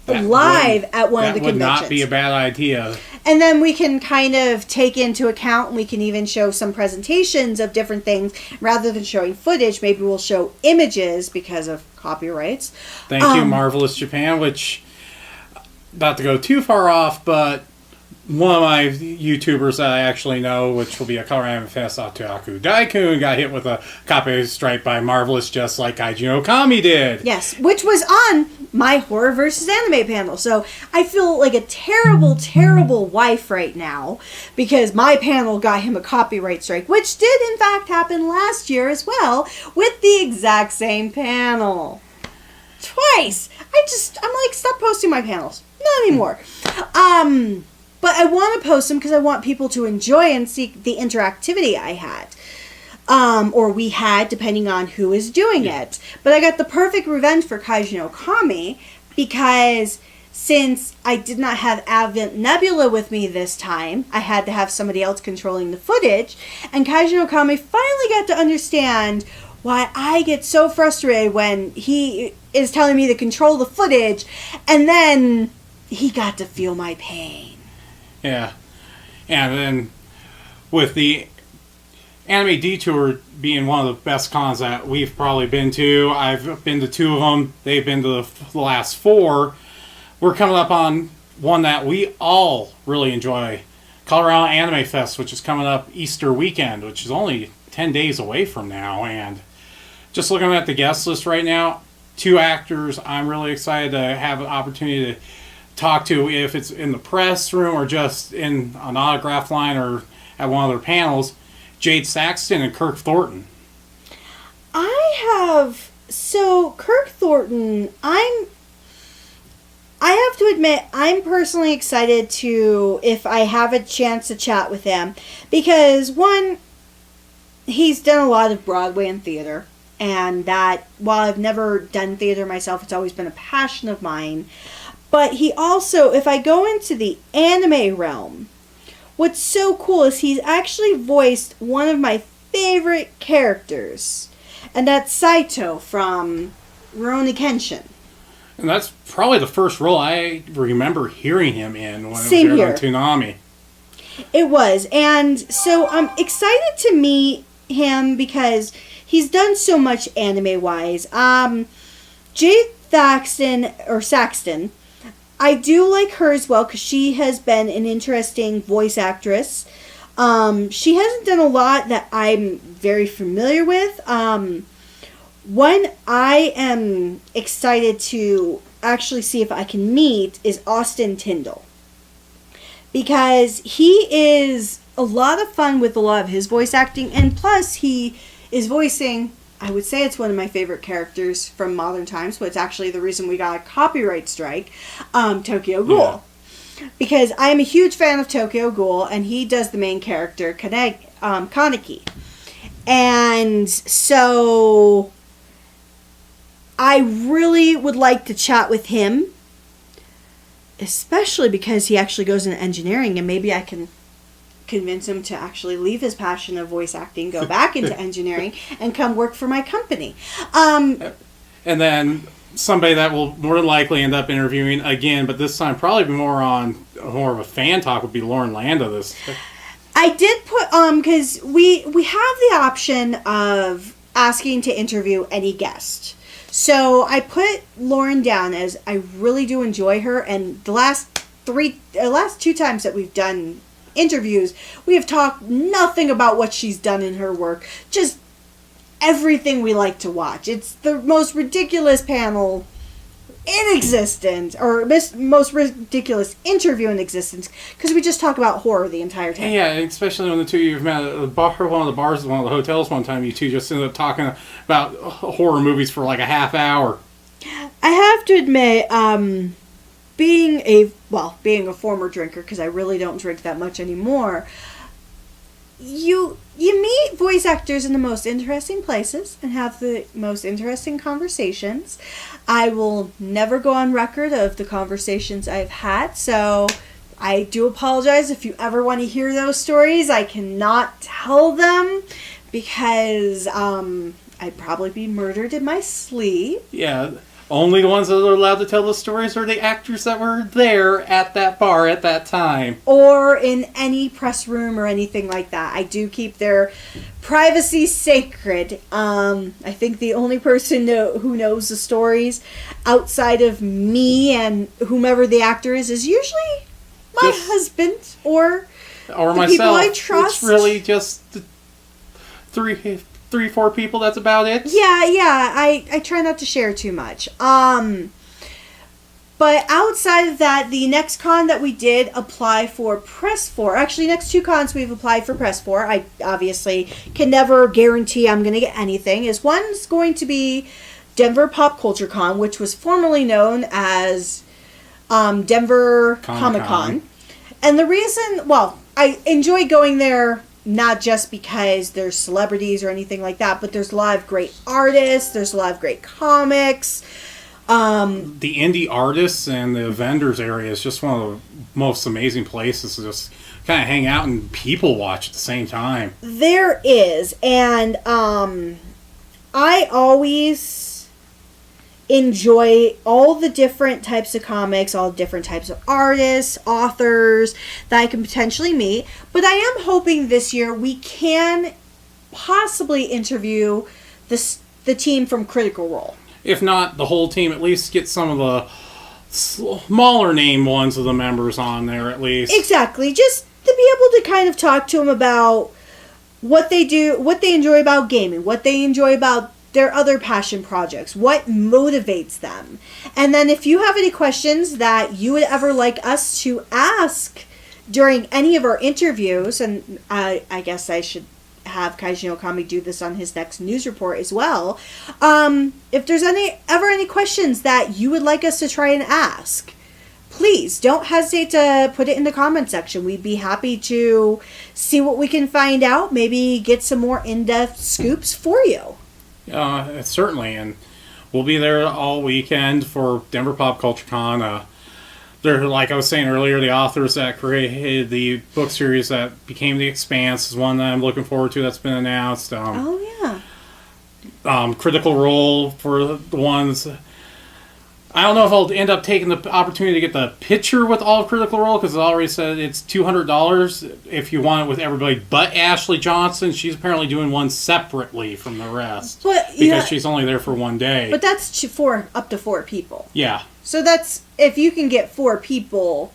live at one of the conventions. That would not be a bad idea. And then we can kind of take into account, and we can even show some presentations of different things. Rather than showing footage, maybe we'll show images because of copyrights. Thank you, Marvelous Japan, which, not to go too far off, but one of my YouTubers that I actually know, which will be a Color Anime Fest, Otaku Daikun, got hit with a copyright strike by Marvelous, just like Kaiju no Kami did. Yes, which was on my Horror versus Anime panel. So I feel like a terrible, terrible wife right now because my panel got him a copyright strike, which did in fact happen last year as well with the exact same panel. Twice. I'm like, stop posting my panels. Not anymore. But I want to post them because I want people to enjoy and see the interactivity I had. Or we had, depending on who is doing it. But I got the perfect revenge for Kaiju no Kami because since I did not have Advent Nebula with me this time, I had to have somebody else controlling the footage. And Kaiju no Kami finally got to understand why I get so frustrated when he is telling me to control the footage. And then he got to feel my pain. Yeah. And then with the Anime Detour being one of the best cons that we've probably been to, I've been to 2 of them, they've been to the last 4. We're coming up on one that we all really enjoy, Colorado Anime Fest, which is coming up Easter weekend, which is only 10 days away from now. And just looking at the guest list right now, 2 actors I'm really excited to have an opportunity to talk to, if it's in the press room or just in an autograph line or at one of their panels, Jade Saxton and Kirk Thornton. Kirk Thornton, I have to admit, I'm personally excited to, if I have a chance to chat with him, because one, he's done a lot of Broadway and theater, and that, while I've never done theater myself, it's always been a passion of mine. But he also, if I go into the anime realm, what's so cool is he's actually voiced one of my favorite characters. And that's Saito from Rurouni Kenshin. And that's probably the first role I remember hearing him in when Same it was here. on Toonami. It was. And so I'm excited to meet him because he's done so much anime-wise. Jade Saxton, I do like her as well because she has been an interesting voice actress. She hasn't done a lot that I'm very familiar with. One I am excited to actually see if I can meet is Austin Tyndall. Because he is a lot of fun with a lot of his voice acting, and plus he is voicing, I would say it's one of my favorite characters from modern times, but it's actually the reason we got a copyright strike, Tokyo Ghoul. Yeah. Because I am a huge fan of Tokyo Ghoul, and he does the main character, Kaneki. And so I really would like to chat with him, especially because he actually goes into engineering, and maybe I can convince him to actually leave his passion of voice acting, go back into engineering, and come work for my company. And then somebody that will more than likely end up interviewing again, but this time probably more of a fan talk, would be Lauren Landa. I did put because we have the option of asking to interview any guest. So I put Lauren down as I really do enjoy her, and the last 2 times that we've done interviews, we have talked nothing about what she's done in her work, just everything we like to watch. It's the most ridiculous panel in existence, or most ridiculous interview in existence, because we just talk about horror the entire time. Yeah, especially when the two of you have met at a bar, one of the bars, one of the hotels one time, you two just ended up talking about horror movies for like a half hour. I have to admit, being a former drinker, because I really don't drink that much anymore, you meet voice actors in the most interesting places and have the most interesting conversations. I will never go on record of the conversations I've had, so I do apologize if you ever want to hear those stories. I cannot tell them because I'd probably be murdered in my sleep. Yeah, only the ones that are allowed to tell the stories are the actors that were there at that bar at that time. Or in any press room or anything like that. I do keep their privacy sacred. I think the only person who knows the stories outside of me and whomever the actor is usually my husband or the myself. people I trust. It's really just three, 4 people. That's about it. Yeah. I try not to share too much. But outside of that, the next con that we did apply for press for, actually next 2 cons we've applied for press for, I obviously can never guarantee I'm going to get anything, is one's going to be Denver Pop Culture Con, which was formerly known as Denver Comic-Con. And the reason, well, I enjoy going there not just because there's celebrities or anything like that, but there's a lot of great artists, there's a lot of great comics. The indie artists and the vendors area is just one of the most amazing places to just kind of hang out and people watch at the same time. There is, and I always enjoy all the different types of comics, all different types of artists, authors that I can potentially meet. But I am hoping this year we can possibly interview the team from Critical Role. If not the whole team, at least get some of the smaller name ones of the members on there at least. Exactly. Just to be able to kind of talk to them about what they do, what they enjoy about gaming, what they enjoy about their other passion projects, what motivates them. And then if you have any questions that you would ever like us to ask during any of our interviews, and I guess I should have Kaijin Okami do this on his next news report as well. If there's ever any questions that you would like us to try and ask, please don't hesitate to put it in the comment section. We'd be happy to see what we can find out, maybe get some more in-depth scoops for you. Certainly, and we'll be there all weekend for Denver Pop Culture Con. They're, like I was saying earlier, the authors that created the book series that became The Expanse is one that I'm looking forward to that's been announced. Critical Role for the ones... I don't know if I'll end up taking the opportunity to get the picture with all of Critical Role, because it already said it's $200 if you want it with everybody but Ashley Johnson. She's apparently doing one separately from the rest. Because she's only there for one day. But that's up to 4 people. Yeah. So that's, if you can get 4 people,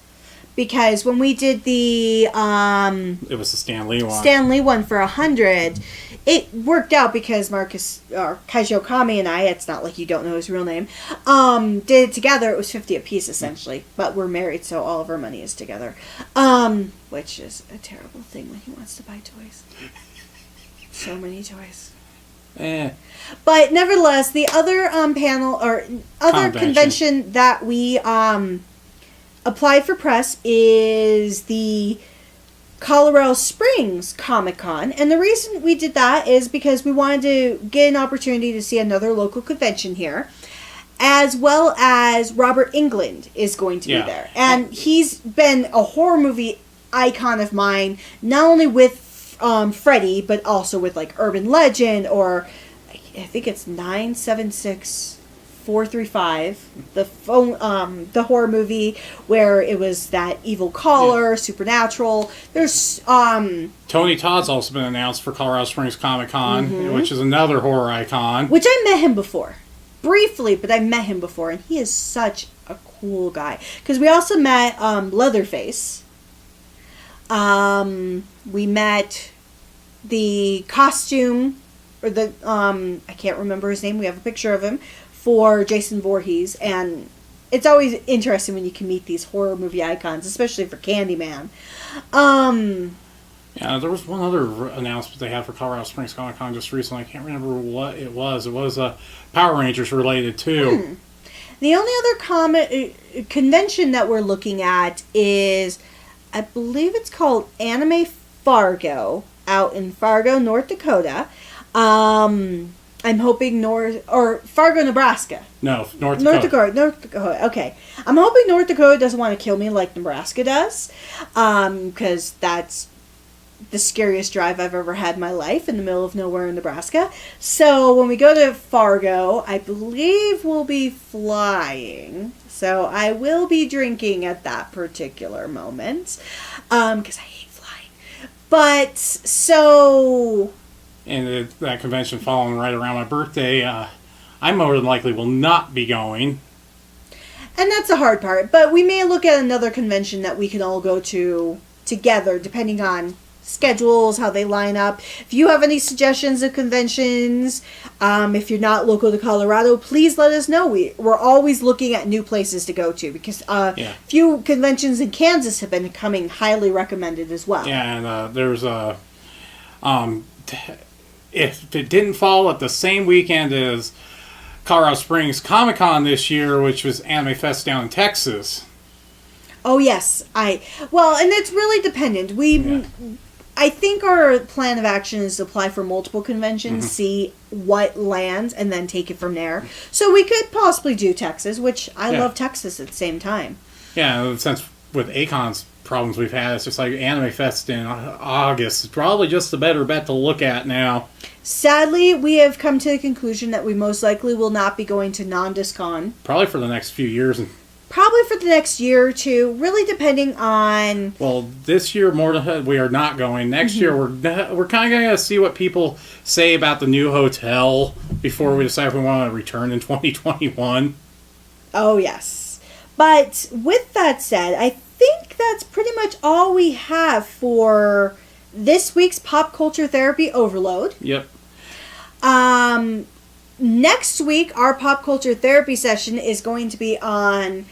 because when we did the... it was the Stan Lee one. Stan Lee one for 100, it worked out because Marcus, or Kaiji Okami and I, it's not like you don't know his real name, did it together. It was 50 apiece, essentially. But we're married, so all of our money is together. Which is a terrible thing when he wants to buy toys. So many toys. But nevertheless, the other panel, or other convention that we applied for press is the Colorado Springs Comic-Con. And the reason we did that is because we wanted to get an opportunity to see another local convention here, as well as Robert Englund is going to be there. And he's been a horror movie icon of mine, not only with Freddy, but also with like Urban Legend, or I think it's 976435, the phone, the horror movie where it was that evil caller, Supernatural. There's Tony Todd's also been announced for Colorado Springs Comic-Con, which is another horror icon. Which I met him before, briefly, but I met him before, and he is such a cool guy. Because we also met Leatherface. We met the costume, or the I can't remember his name. We have a picture of him for Jason Voorhees, and it's always interesting when you can meet these horror movie icons, especially for Candyman. Yeah, there was one other announcement they had for Colorado Springs Comic Con just recently. I can't remember what it was. It was Power Rangers related too. The only other convention that we're looking at is, I believe it's called Anime Fargo, out in Fargo, North Dakota. I I'm hoping Fargo, Nebraska. No, North Dakota. North Dakota. Okay. I'm hoping North Dakota doesn't want to kill me like Nebraska does. Because that's the scariest drive I've ever had in my life, in the middle of nowhere in Nebraska. So when we go to Fargo, I believe we'll be flying. So I will be drinking at that particular moment. Because I hate flying. But, so... And that convention falling right around my birthday, I more than likely will not be going. And that's the hard part. But we may look at another convention that we can all go to together, depending on schedules, how they line up. If you have any suggestions of conventions, if you're not local to Colorado, please let us know. We're always looking at new places to go to, because few conventions in Kansas have been coming highly recommended as well. Yeah, and there's a... if it didn't fall at the same weekend as Colorado Springs Comic-Con this year, which was Anime Fest down in Texas. Oh, yes. And it's really dependent. I think our plan of action is to apply for multiple conventions, see what lands, and then take it from there. So we could possibly do Texas, which I love Texas at the same time. Yeah, since with Acon's problems we've had, it's just like Anime Fest in August is probably just the better bet to look at now. Sadly, we have come to the conclusion that we most likely will not be going to Non-DisCon. Probably for the next few years. Probably for the next year or two, really depending on... Well, this year we are not going. Next year we're kind of going to see what people say about the new hotel before we decide if we want to return in 2021. Oh, yes. But with that said, I think that's pretty much all we have for this week's Pop Culture Therapy Overload. Yep. Next week, our Pop Culture Therapy session is going to be on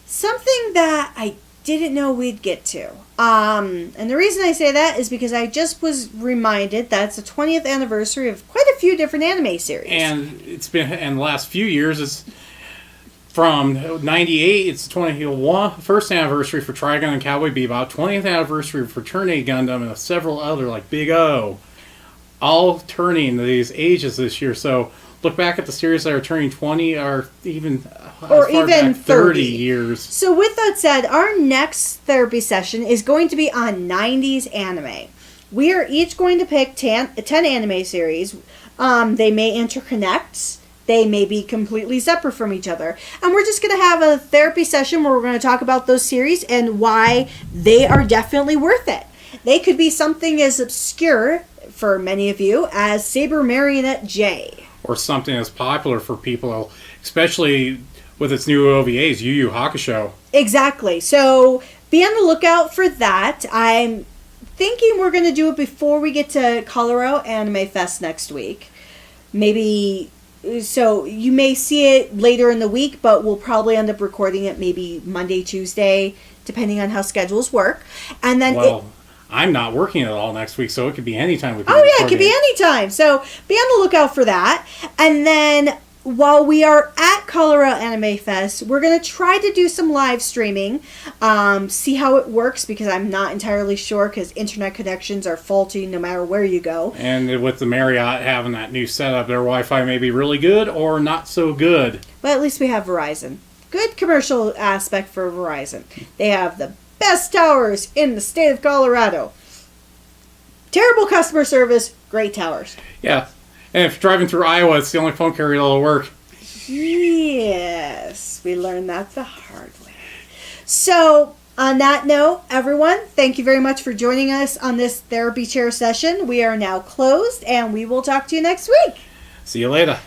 something that I didn't know we'd get to. And the reason I say that is because I just was reminded that it's the 20th anniversary of quite a few different anime series. And it's been, in the last few years, it's from 98, it's the 21st anniversary for Trigun and Cowboy Bebop, 20th anniversary for Fraternity Gundam, and several other, like Big O, all turning these ages this year. So look back at the series that are turning 20 or even 30 years. So with that said, our next therapy session is going to be on 90s anime. We are each going to pick 10 anime series. They may interconnect. They may be completely separate from each other. And we're just going to have a therapy session where we're going to talk about those series and why they are definitely worth it. They could be something as obscure, for many of you, as Saber Marionette J. Or something as popular for people, especially with its new OVAs, Yu Yu Hakusho. Exactly. So be on the lookout for that. I'm thinking we're going to do it before we get to Colorado Anime Fest next week. Maybe... So you may see it later in the week, but we'll probably end up recording it maybe Monday, Tuesday, depending on how schedules work. And then I'm not working at all next week, so it could be anytime. It could be anytime. So be on the lookout for that. And then while we are at Colorado Anime Fest, we're going to try to do some live streaming, see how it works, because I'm not entirely sure, because internet connections are faulty no matter where you go. And with the Marriott having that new setup, their Wi-Fi may be really good or not so good. But at least we have Verizon. Good commercial aspect for Verizon. They have the best towers in the state of Colorado. Terrible customer service, great towers. Yeah. And if you're driving through Iowa, it's the only phone carrier that'll work. Yes, we learned that the hard way. So, on that note, everyone, thank you very much for joining us on this therapy chair session. We are now closed, and we will talk to you next week. See you later.